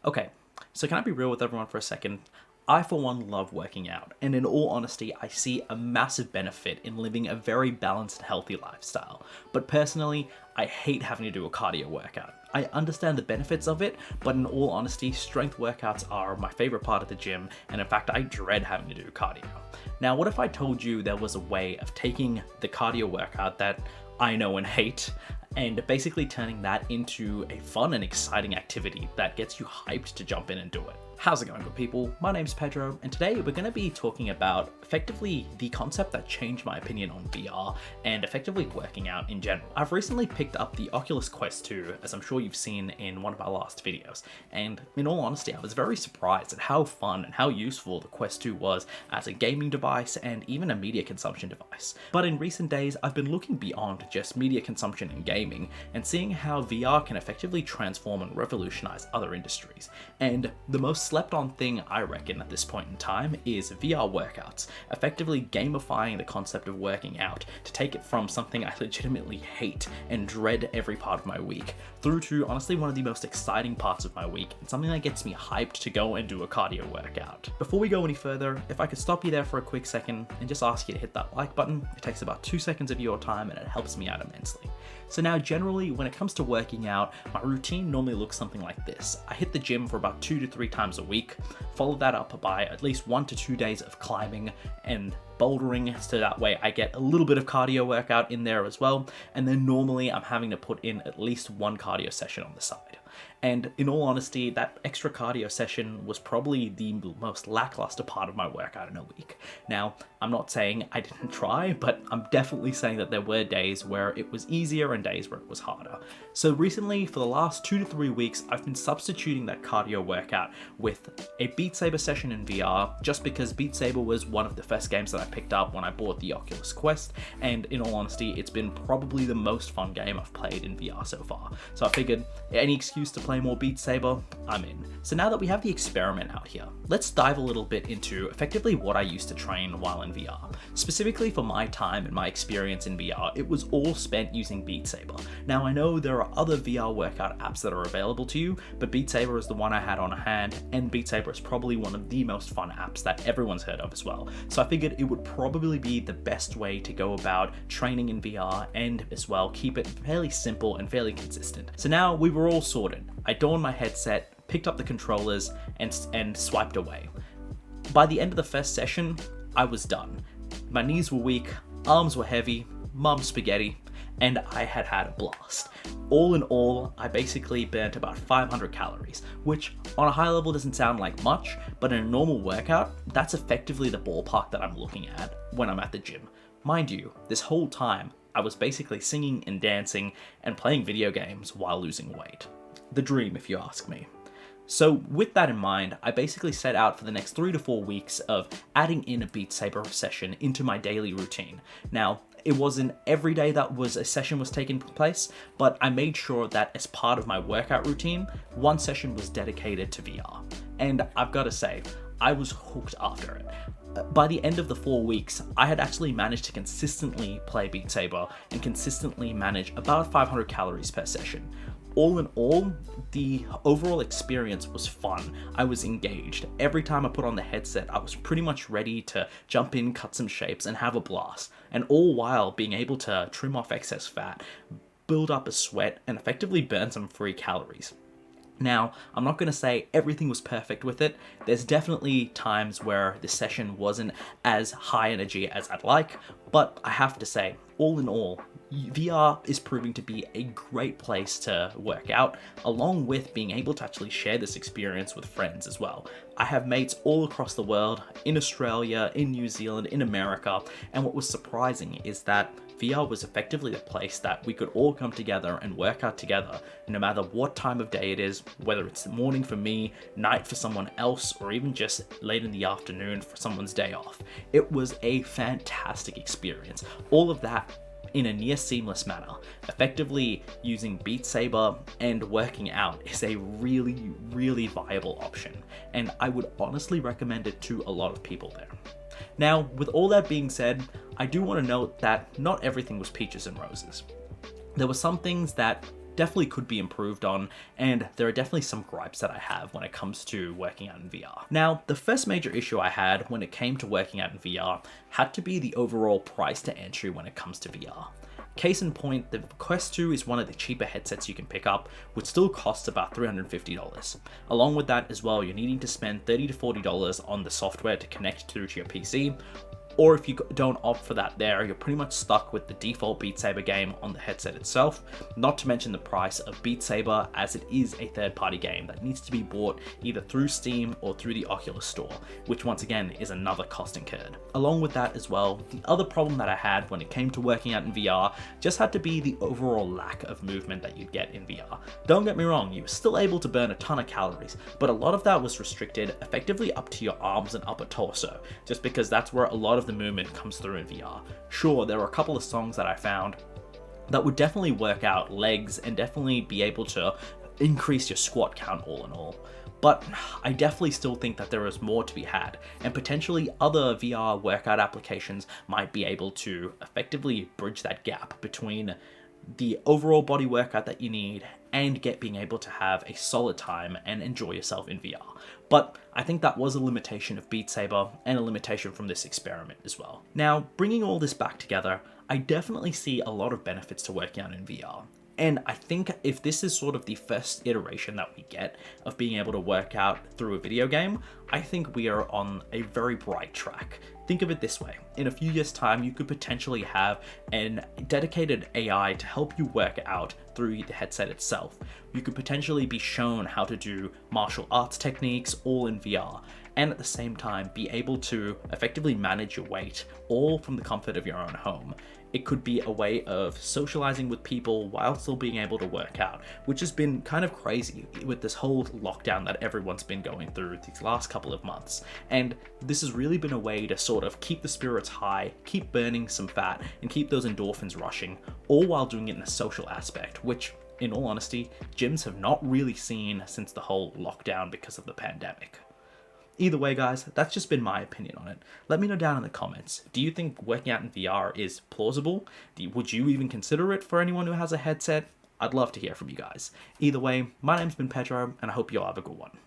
Okay, so can I be real with everyone for a second? I, for one, love working out, and in all honesty, I see a massive benefit in living a very balanced and healthy lifestyle. But personally, I hate having to do a cardio workout. I understand the benefits of it, but in all honesty, strength workouts are my favorite part of the gym, and in fact, I dread having to do cardio. Now, what if I told you there was a way of taking the cardio workout that I know and hate, and basically turning that into a fun and exciting activity that gets you hyped to jump in and do it? How's it going, good people? My name's Pedro, and today we're going to be talking about effectively the concept that changed my opinion on VR and effectively working out in general. I've recently picked up the Oculus Quest 2, as I'm sure you've seen in one of our last videos, and in all honesty, I was very surprised at how fun and how useful the Quest 2 was as a gaming device and even a media consumption device. But in recent days, I've been looking beyond just media consumption and gaming and seeing how VR can effectively transform and revolutionize other industries. And the most slept on thing I reckon at this point in time is VR workouts, effectively gamifying the concept of working out to take it from something I legitimately hate and dread every part of my week through to honestly one of the most exciting parts of my week and something that gets me hyped to go and do a cardio workout. Before we go any further, if I could stop you there for a quick second and just ask you to hit that like button. It takes about 2 seconds of your time and it helps me out immensely. So now generally when it comes to working out, my routine normally looks something like this. I hit the gym for about 2 to 3 times a week, follow that up by at least 1 to 2 days of climbing and bouldering, so that way I get a little bit of cardio workout in there as well, and then normally I'm having to put in at least 1 cardio session on the side. And in all honesty, that extra cardio session was probably the most lackluster part of my workout in a week. Now, I'm not saying I didn't try, but I'm definitely saying that there were days where it was easier and days where it was harder. So recently, for the last 2 to 3 weeks, I've been substituting that cardio workout with a Beat Saber session in VR, just because Beat Saber was one of the first games that I picked up when I bought the Oculus Quest, and in all honesty, it's been probably the most fun game I've played in VR so far. So I figured any excuse to play more Beat Saber, I'm in. So now that we have the experiment out here, let's dive a little bit into effectively what I used to train while in VR. Specifically for my time and my experience in VR, it was all spent using Beat Saber. Now I know there are other VR workout apps that are available to you, but Beat Saber is the one I had on hand, and Beat Saber is probably one of the most fun apps that everyone's heard of as well. So I figured it would probably be the best way to go about training in VR and as well keep it fairly simple and fairly consistent. So now we were all sorted. I donned my headset, picked up the controllers, and swiped away. By the end of the first session, I was done. My knees were weak, arms were heavy, mum spaghetti, and I had had a blast. All in all, I basically burnt about 500 calories, which on a high level doesn't sound like much, but in a normal workout, that's effectively the ballpark that I'm looking at when I'm at the gym. Mind you, this whole time, I was basically singing and dancing and playing video games while losing weight. The dream, if you ask me. So with that in mind, I basically set out for the next 3 to 4 weeks of adding in a Beat Saber session into my daily routine. Now, it wasn't every day that a session was taking place, but I made sure that as part of my workout routine, 1 session was dedicated to VR. And I've got to say, I was hooked after it. By the end of the 4 weeks, I had actually managed to consistently play Beat Saber and consistently manage about 500 calories per session. All in all, the overall experience was fun. I was engaged. Every time I put on the headset, I was pretty much ready to jump in, cut some shapes, and have a blast. And all while being able to trim off excess fat, build up a sweat, and effectively burn some free calories. Now, I'm not going to say everything was perfect with it. There's definitely times where the session wasn't as high energy as I'd like, but I have to say, all in all, VR is proving to be a great place to work out, along with being able to actually share this experience with friends as well. I have mates all across the world, in Australia, in New Zealand, in America, and what was surprising is that VR was effectively the place that we could all come together and work out together, no matter what time of day it is, whether it's the morning for me, night for someone else, or even just late in the afternoon for someone's day off. It was a fantastic experience. All of that in a near seamless manner. Effectively using Beat Saber and working out is a really, really viable option, and I would honestly recommend it to a lot of people there. Now, with all that being said, I do want to note that not everything was peaches and roses. There were some things that definitely could be improved on, and there are definitely some gripes that I have when it comes to working out in VR. Now, the first major issue I had when it came to working out in VR had to be the overall price to entry when it comes to VR. Case in point, the Quest 2 is one of the cheaper headsets you can pick up, which still costs about $350. Along with that as well, you're needing to spend $30 to $40 on the software to connect through to your PC, or if you don't opt for that there, you're pretty much stuck with the default Beat Saber game on the headset itself, not to mention the price of Beat Saber, as it is a third-party game that needs to be bought either through Steam or through the Oculus Store, which once again is another cost incurred. Along with that as well, the other problem that I had when it came to working out in VR just had to be the overall lack of movement that you'd get in VR. Don't get me wrong, you were still able to burn a ton of calories, but a lot of that was restricted effectively up to your arms and upper torso, just because that's where a lot of the movement comes through in VR. Sure, there were a couple of songs that I found that would definitely work out legs and definitely be able to increase your squat count all in all. But I definitely still think that there is more to be had, and potentially other VR workout applications might be able to effectively bridge that gap between the overall body workout that you need and being able to have a solid time and enjoy yourself in VR. But I think that was a limitation of Beat Saber and a limitation from this experiment as well. Now, bringing all this back together, I definitely see a lot of benefits to working out in VR. And I think if this is sort of the first iteration that we get of being able to work out through a video game, I think we are on a very bright track. Think of it this way, in a few years' time, you could potentially have a dedicated AI to help you work out through the headset itself. You could potentially be shown how to do martial arts techniques all in VR, and at the same time be able to effectively manage your weight all from the comfort of your own home. It could be a way of socializing with people while still being able to work out, which has been kind of crazy with this whole lockdown that everyone's been going through these last couple of months. And this has really been a way to sort of keep the spirits high, keep burning some fat, and keep those endorphins rushing, all while doing it in a social aspect, which, in all honesty, gyms have not really seen since the whole lockdown because of the pandemic. Either way, guys, that's just been my opinion on it. Let me know down in the comments. Do you think working out in VR is plausible? Would you even consider it for anyone who has a headset? I'd love to hear from you guys. Either way, my name's been Pedro, and I hope you all have a good one.